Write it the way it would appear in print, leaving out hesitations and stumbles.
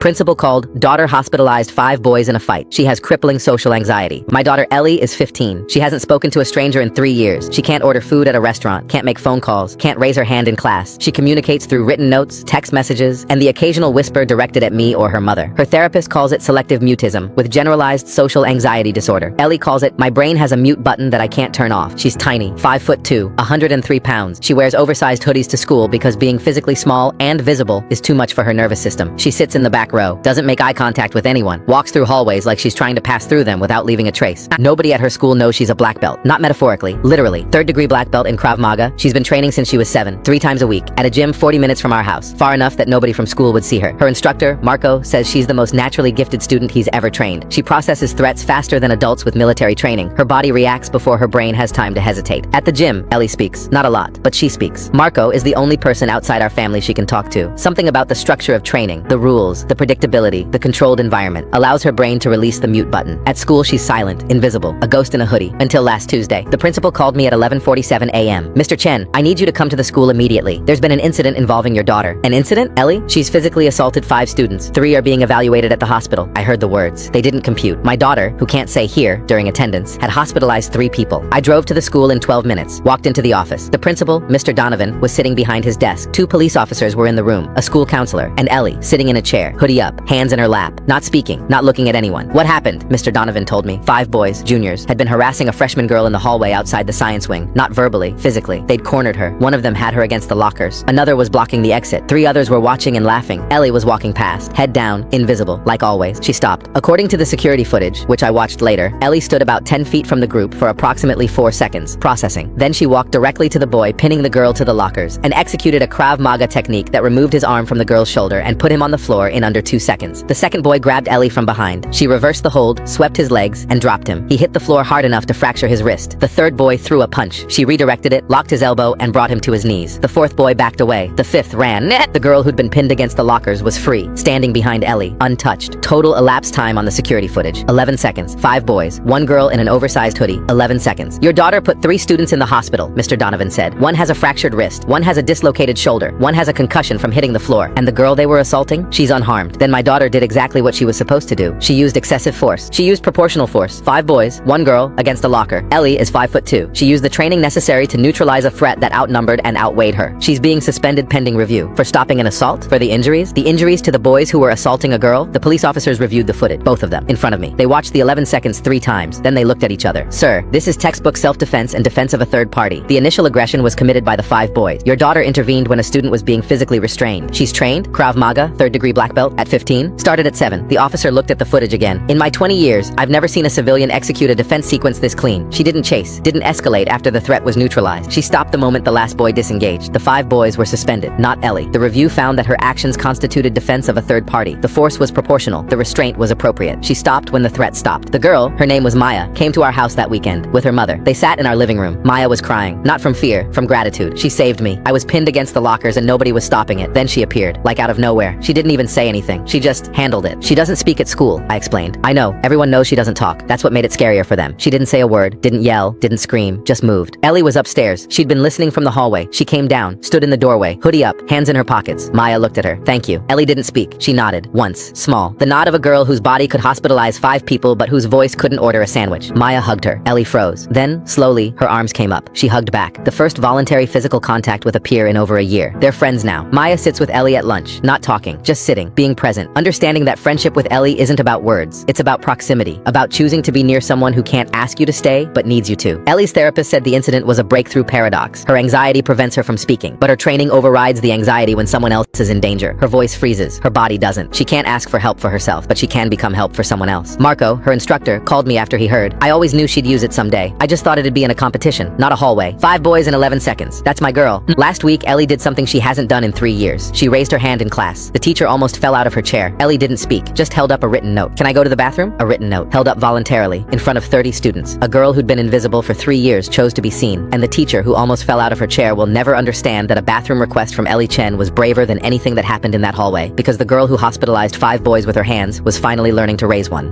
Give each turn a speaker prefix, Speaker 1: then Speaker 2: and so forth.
Speaker 1: Principal called, daughter hospitalized, 5 boys in a fight. She has crippling social anxiety. My daughter Ellie is 15. She hasn't spoken to a stranger in 3 years. She can't order food at a restaurant, can't make phone calls, can't raise her hand in class. She communicates through written notes, text messages, and the occasional whisper directed at me or her mother. Her therapist calls it selective mutism, with generalized social anxiety disorder. Ellie calls it, my brain has a mute button that I can't turn off. She's tiny, 5'2", 103 pounds. She wears oversized hoodies to school because being physically small and visible is too much for her nervous system. She sits in the back row, doesn't make eye contact with anyone, walks through hallways like she's trying to pass through them without leaving a trace. Nobody at her school knows she's a black belt. Not metaphorically, literally. 3rd degree black belt in Krav Maga. She's been training since she was 7, 3 times a week, at a gym 40 minutes from our house, far enough that nobody from school would see her. Her instructor, Marco, says she's the most naturally gifted student he's ever trained. She processes threats faster than adults with military training. Her body reacts before her brain has time to hesitate. At the gym, Ellie speaks. Not a lot, but she speaks. Marco is the only person outside our family she can talk to. Something about the structure of training, the rules, the predictability, the controlled environment, allows her brain to release the mute button. At school, she's silent, invisible, a ghost in a hoodie, until last Tuesday. The principal called me at 11:47 a.m. Mr. Chen, I need you to come to the school immediately. There's been an incident involving your daughter. An incident, Ellie? She's physically assaulted 5 students. 3 are being evaluated at the hospital. I heard the words. They didn't compute. My daughter, who can't say here during attendance, had hospitalized 3 people. I drove to the school in 12 minutes, walked into the office. The principal, Mr. Donovan, was sitting behind his desk. 2 police officers were in the room, a school counselor, and Ellie, sitting in a chair, hoodie up, hands in her lap, not speaking, not looking at anyone. What happened? Mr. Donovan told me. 5 boys, juniors, had been harassing a freshman girl in the hallway outside the science wing. Not verbally, physically. They'd cornered her. One of them had her against the lockers. Another was blocking the exit. 3 others were watching and laughing. Ellie was walking past, head down, invisible, like always. She stopped. According to the security footage, which I watched later, Ellie stood about 10 feet from the group for approximately 4 seconds, processing. Then she walked directly to the boy, pinning the girl to the lockers, and executed a Krav Maga technique that removed his arm from the girl's shoulder and put him on the floor in under 2 seconds. The second boy grabbed Ellie from behind. She reversed the hold, swept his legs, and dropped him. He hit the floor hard enough to fracture his wrist. The third boy threw a punch. She redirected it, locked his elbow, and brought him to his knees. The fourth boy backed away. The fifth ran. The girl who'd been pinned against the lockers was free, standing behind Ellie, untouched. Total elapsed time on the security footage, 11 seconds. 5 boys, 1 girl in an oversized hoodie, 11 seconds. Your daughter put 3 students in the hospital, Mr. Donovan said. 1 has a fractured wrist, 1 has a dislocated shoulder, 1 has a concussion from hitting the floor. And the girl they were assaulting? She's unharmed. Then my daughter did exactly what she was supposed to do. She used excessive force. She used proportional force. 5 boys, 1 girl, against a locker. Ellie is 5'2". She used the training necessary to neutralize a threat that outnumbered and outweighed her. She's being suspended pending review. For stopping an assault? For the injuries? The injuries to the boys who were assaulting a girl? The police officers reviewed the footage, both of them, in front of me. They watched the 11 seconds 3 times. Then they looked at each other. Sir, this is textbook self-defense and defense of a third party. The initial aggression was committed by the 5 boys. Your daughter intervened when a student was being physically restrained. She's trained, Krav Maga, 3rd degree black belt, at 15. Started at 7. The officer looked at the footage again. In my 20 years, I've never seen a civilian execute a defense sequence this clean. She didn't chase, didn't escalate after the threat was neutralized. She stopped the moment the last boy disengaged. The 5 boys were suspended, not Ellie. The review found that her actions constituted defense of a third party. The force was proportional. The restraint was appropriate. She stopped when the threat stopped. The girl, her name was Maya, came to our house that weekend with her mother. They sat in our living room. Maya was crying, not from fear, from gratitude. She saved me. I was pinned against the lockers and nobody was stopping it. Then she appeared, like out of nowhere. She didn't even say anything. She just handled it. She doesn't speak at school, I explained. I know, everyone knows she doesn't talk. That's what made it scarier for them. She didn't say a word, didn't yell, didn't scream, just moved. Ellie was upstairs. She'd been listening from the hallway. She came down, stood in the doorway, hoodie up, hands in her pockets. Maya looked at her. Thank you. Ellie didn't speak. She nodded, once, small. The nod of a girl whose body could hospitalize 5 people but whose voice couldn't order a sandwich. Maya hugged her. Ellie froze. Then, slowly, her arms came up. She hugged back. The first voluntary physical contact with a peer in over a year. They're friends now. Maya sits with Ellie at lunch, not talking, just sitting, being present, understanding that friendship with Ellie isn't about words. It's about proximity, about choosing to be near someone who can't ask you to stay, but needs you to. Ellie's therapist said the incident was a breakthrough paradox. Her anxiety prevents her from speaking, but her training overrides the anxiety when someone else is in danger. Her voice freezes. Her body doesn't. She can't ask for help for herself, but she can become help for someone else. Marco, her instructor, called me after he heard. I always knew she'd use it someday. I just thought it'd be in a competition, not a hallway. 5 boys in 11 seconds. That's my girl. Last week, Ellie did something she hasn't done in 3 years. She raised her hand in class. The teacher almost fell out of her chair. Ellie didn't speak, just held up a written note. Can I go to the bathroom? A written note, held up voluntarily, in front of 30 students. A girl who'd been invisible for 3 years chose to be seen, and the teacher who almost fell out of her chair will never understand that a bathroom request from Ellie Chen was braver than anything that happened in that hallway, because the girl who hospitalized 5 boys with her hands was finally learning to raise one.